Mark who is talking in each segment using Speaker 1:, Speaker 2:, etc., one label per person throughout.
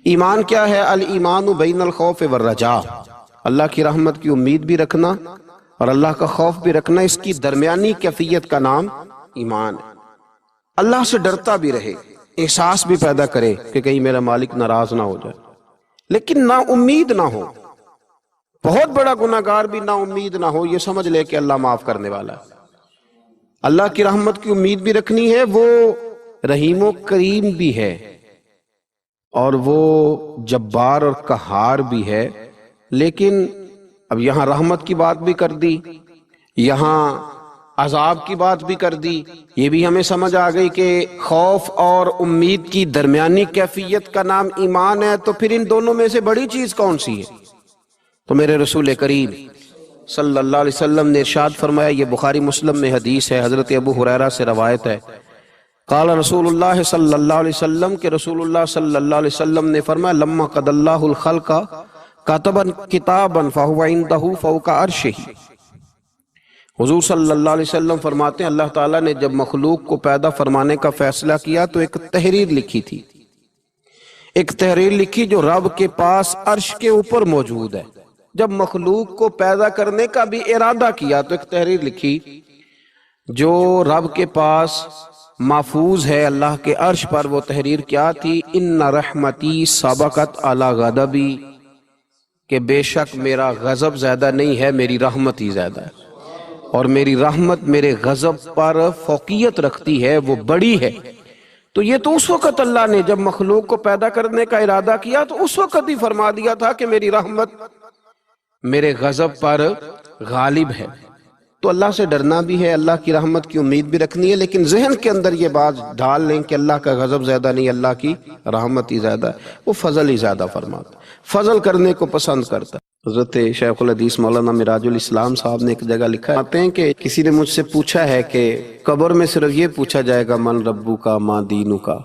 Speaker 1: ایمان کیا ہے؟ الایمان بین الخوف والرجاء، اللہ کی رحمت کی امید بھی رکھنا اور اللہ کا خوف بھی رکھنا، اس کی درمیانی کیفیت کا نام ایمان ہے۔ اللہ سے ڈرتا بھی رہے، احساس بھی پیدا کرے کہ کہیں میرا مالک ناراض نہ ہو جائے، لیکن نا امید نہ ہو۔ بہت بڑا گناہ گار بھی نا امید نہ ہو، یہ سمجھ لے کہ اللہ معاف کرنے والا ہے۔ اللہ کی رحمت کی امید بھی رکھنی ہے، وہ رحیم و کریم بھی ہے اور وہ جبار اور قہار بھی ہے، لیکن اب یہاں رحمت کی بات بھی کر دی، یہاں عذاب کی بات بھی کر دی۔ یہ بھی ہمیں سمجھ آ گئی کہ خوف اور امید کی درمیانی کیفیت کا نام ایمان ہے، تو پھر ان دونوں میں سے بڑی چیز کون سی ہے؟ تو میرے رسول کریم صلی اللہ علیہ وسلم نے ارشاد فرمایا، یہ بخاری مسلم میں حدیث ہے، حضرت ابو ہریرہ سے روایت ہے، قال رسول اللہ صلی اللہ علیہ وسلم کہ رسول اللہ صلی اللہ علیہ وسلم نے فرمایا، لما قضى اللہ الخلق كتبا کتابا فهو عنده فوق عرشه۔ حضور صلی اللہ علیہ وسلم فرماتے ہیں اللہ تعالیٰ نے جب مخلوق کو پیدا فرمانے کا فیصلہ کیا تو ایک تحریر لکھی تھی، ایک تحریر لکھی جو رب کے پاس عرش کے اوپر موجود ہے۔ جب مخلوق کو پیدا کرنے کا بھی ارادہ کیا تو ایک تحریر لکھی جو رب کے پاس محفوظ ہے اللہ کے عرش پر۔ وہ تحریر کیا تھی؟ ان رحمتی سبقت علی غضبی، کہ بے شک میرا غضب زیادہ نہیں ہے، میری رحمت ہی زیادہ ہے، اور میری رحمت میرے غضب پر فوقیت رکھتی ہے، وہ بڑی ہے۔ تو یہ تو اس وقت اللہ نے جب مخلوق کو پیدا کرنے کا ارادہ کیا تو اس وقت ہی فرما دیا تھا کہ میری رحمت میرے غضب پر غالب ہے۔ تو اللہ سے ڈرنا بھی ہے، اللہ کی رحمت کی امید بھی رکھنی ہے، لیکن ذہن کے اندر یہ بات ڈال لیں کہ اللہ کا غضب زیادہ نہیں، اللہ کی رحمت ہی زیادہ ہے، وہ فضل ہی زیادہ فرماتا، فضل کرنے کو پسند کرتا ہے۔ حضرت شیخ الحدیث مولانا مراج الاسلام صاحب نے ایک جگہ لکھا ہے کہ کسی نے مجھ سے پوچھا ہے کہ قبر میں صرف یہ پوچھا جائے گا من ربو کا ما دینو کا،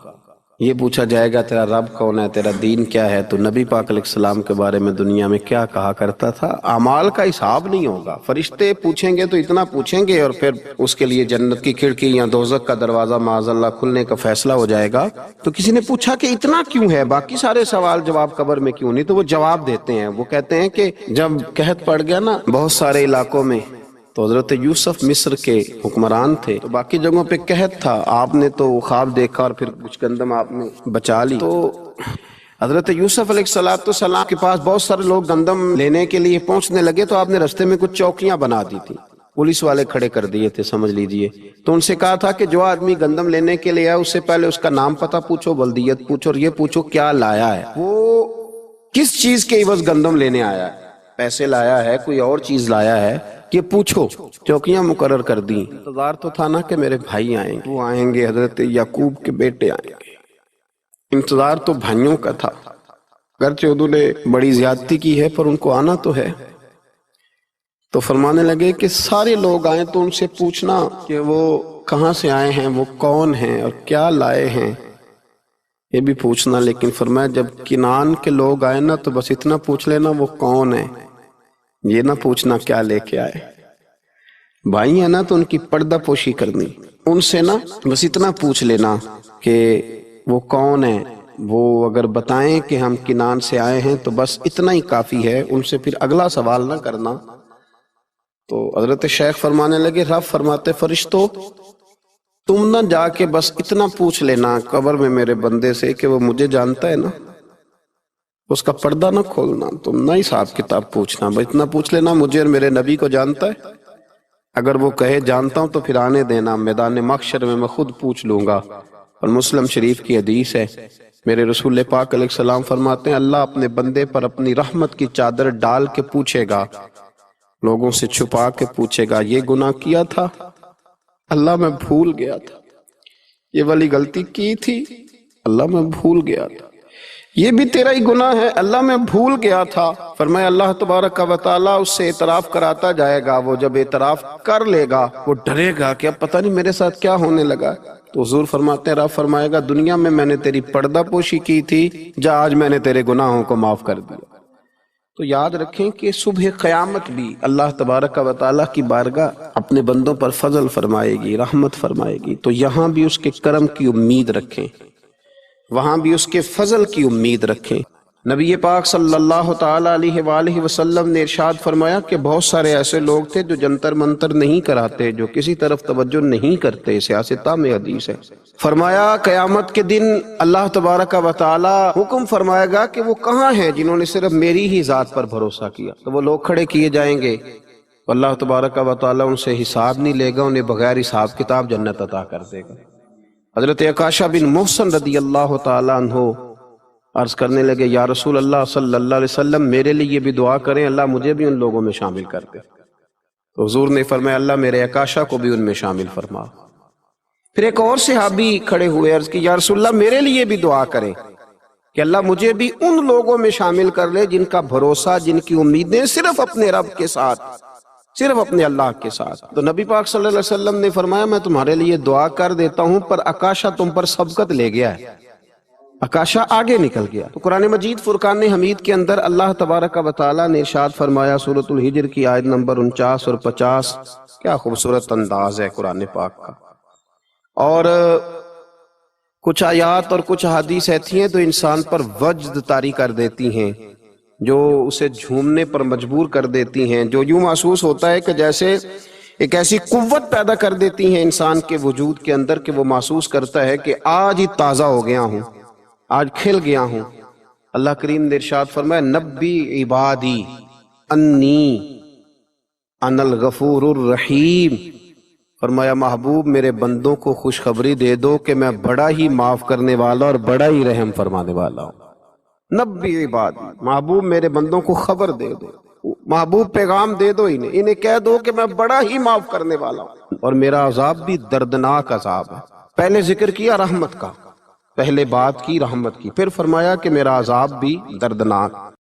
Speaker 1: یہ پوچھا جائے گا تیرا رب کون ہے، تیرا دین کیا ہے، تو نبی پاک علیہ السلام کے بارے میں دنیا میں کیا کہا کرتا تھا؟ اعمال کا حساب نہیں ہوگا، فرشتے پوچھیں گے تو اتنا پوچھیں گے، اور پھر اس کے لیے جنت کی کھڑکی یا دوزخ کا دروازہ معاذ اللہ کھلنے کا فیصلہ ہو جائے گا۔ تو کسی نے پوچھا کہ اتنا کیوں ہے، باقی سارے سوال جواب قبر میں کیوں نہیں؟ تو وہ جواب دیتے ہیں، وہ کہتے ہیں کہ جب قحط پڑ گیا نا بہت سارے علاقوں میں، تو حضرت یوسف مصر کے حکمران تھے، تو باقی جگہوں پہ قحط تھا، آپ نے تو خواب دیکھا اور پھر کچھ گندم آپ نے بچا لی۔ تو حضرت یوسف علیہ السلام کے پاس بہت سارے لوگ گندم لینے کے لیے پہنچنے لگے، تو آپ نے رستے میں کچھ چوکیاں بنا دی تھی، پولیس والے کھڑے کر دیے تھے سمجھ لیجئے۔ تو ان سے کہا تھا کہ جو آدمی گندم لینے کے لیے آیا اس سے پہلے اس کا نام پتہ پوچھو، بلدیت پوچھو، اور یہ پوچھو کیا لایا ہے، وہ کس چیز کے عوض گندم لینے آیا ہے، پیسے لایا ہے، کوئی اور چیز لایا ہے، یہ پوچھو۔ چوکیاں مقرر کر دیں۔ انتظار تو تھا نا کہ میرے بھائی آئیں گے، وہ آئیں گے، حضرت یعقوب کے بیٹے آئیں گے، انتظار تو بھائیوں کا تھا، اگرچہ انہوں نے بڑی زیادتی کی ہے پر ان کو آنا تو ہے۔ تو فرمانے لگے کہ سارے لوگ آئیں تو ان سے پوچھنا کہ وہ کہاں سے آئے ہیں، وہ کون ہیں اور کیا لائے ہیں، یہ بھی پوچھنا۔ لیکن فرمایا جب کنعان کے لوگ آئے نا تو بس اتنا پوچھ لینا وہ کون ہے، یہ نہ پوچھنا کیا لے کے آئے۔ بھائی ہیں نا تو ان کی پردہ پوشی کرنی، ان سے نا بس اتنا پوچھ لینا کہ وہ کون ہے، وہ اگر بتائیں کہ ہم کنعان سے آئے ہیں تو بس اتنا ہی کافی ہے، ان سے پھر اگلا سوال نہ کرنا۔ تو حضرت شیخ فرمانے لگے، رب فرماتے فرشتو تم نہ جا کے بس اتنا پوچھ لینا قبر میں میرے بندے سے کہ وہ مجھے جانتا ہے نا، اس کا پردہ نہ کھولنا، تم نہ حساب کتاب پوچھنا، بس اتنا پوچھ لینا مجھے اور میرے نبی کو جانتا ہے، اگر وہ کہے جانتا ہوں تو پھر آنے دینا، میدان محشر میں خود پوچھ لوں گا۔ اور مسلم شریف کی حدیث ہے، میرے رسول پاک علیہ السلام فرماتے ہیں اللہ اپنے بندے پر اپنی رحمت کی چادر ڈال کے پوچھے گا، لوگوں سے چھپا کے پوچھے گا یہ گناہ کیا تھا، اللہ میں بھول گیا تھا، یہ والی غلطی کی تھی، اللہ میں بھول گیا تھا، یہ بھی تیرا ہی گناہ ہے، اللہ میں بھول گیا تھا۔ فرمایا اللہ تبارک و تعالیٰ اس سے اعتراف کراتا جائے گا، وہ جب اعتراف کر لے گا وہ ڈرے گا کہ اب پتہ نہیں میرے ساتھ کیا ہونے لگا۔ تو حضور فرماتے ہیں رب فرمائے گا دنیا میں نے تیری پردہ پوشی کی تھی، جا آج میں نے تیرے گناہوں کو معاف کر دیا۔ تو یاد رکھیں کہ صبح قیامت بھی اللہ تبارک و تعالیٰ کی بارگاہ اپنے بندوں پر فضل فرمائے گی، رحمت فرمائے گی، تو یہاں بھی اس کے کرم کی امید رکھیں۔ وہاں بھی اس کے فضل کی امید رکھیں۔ نبی پاک صلی اللہ تعالی علیہ وآلہ وسلم نے ارشاد فرمایا کہ بہت سارے ایسے لوگ تھے جو جنتر منتر نہیں کراتے، جو کسی طرف توجہ نہیں کرتے، سیاستہ میں حدیث ہے۔ فرمایا قیامت کے دن اللہ تبارک و تعالی حکم فرمائے گا کہ وہ کہاں ہیں جنہوں نے صرف میری ہی ذات پر بھروسہ کیا، تو وہ لوگ کھڑے کیے جائیں گے، اللہ تبارک و تعالی ان سے حساب نہیں لے گا، انہیں بغیر حساب کتاب جنت عطا کر دے گا۔ حضرت عکاشہ بن محسن رضی اللہ تعالی عنہ عرض کرنے لگے، یا رسول اللہ صلی اللہ علیہ وسلم میرے لیے بھی دعا کریں، اللہ مجھے بھی ان لوگوں میں شامل کر دے۔ تو حضور نے فرمایا اللہ میرے عکاشہ کو بھی ان میں شامل فرما۔ پھر ایک اور صحابی کھڑے ہوئے، عرض کی یا رسول اللہ میرے لیے بھی دعا کریں کہ اللہ مجھے بھی ان لوگوں میں شامل کر لے جن کا بھروسہ، جن کی امیدیں صرف اپنے رب کے ساتھ، صرف اپنے اللہ کے ساتھ۔ تو نبی پاک صلی اللہ علیہ وسلم نے فرمایا میں تمہارے لیے دعا کر دیتا ہوں، پر عکاشہ تم پر سبقت لے گیا ہے، عکاشہ آگے نکل گیا۔ تو قرآن مجید فرقان حمید کے اندر اللہ تبارک و تعالیٰ نے ارشاد فرمایا، سورۃ الحجر کی آیت نمبر 49 اور 50، کیا خوبصورت انداز ہے قرآن پاک کا۔ اور کچھ آیات اور کچھ حدیث ایسی ہیں تو انسان پر وجد طاری کر دیتی ہیں، جو اسے جھومنے پر مجبور کر دیتی ہیں، جو یوں محسوس ہوتا ہے کہ جیسے ایک ایسی قوت پیدا کر دیتی ہیں انسان کے وجود کے اندر کہ وہ محسوس کرتا ہے کہ آج ہی تازہ ہو گیا ہوں، آج کھل گیا ہوں۔ اللہ کریم نے ارشاد فرمایا نبی عبادی انی انا الغفور الرحیم، فرمایا محبوب میرے بندوں کو خوشخبری دے دو کہ میں بڑا ہی معاف کرنے والا اور بڑا ہی رحم فرمانے والا ہوں۔ نبی عبادی، محبوب میرے بندوں کو خبر دے دو، محبوب پیغام دے دو انہیں کہہ دو کہ میں بڑا ہی معاف کرنے والا ہوں، اور میرا عذاب بھی دردناک عذاب ہے۔ پہلے ذکر کیا رحمت کا، پہلے بات کی رحمت کی، پھر فرمایا کہ میرا عذاب بھی دردناک۔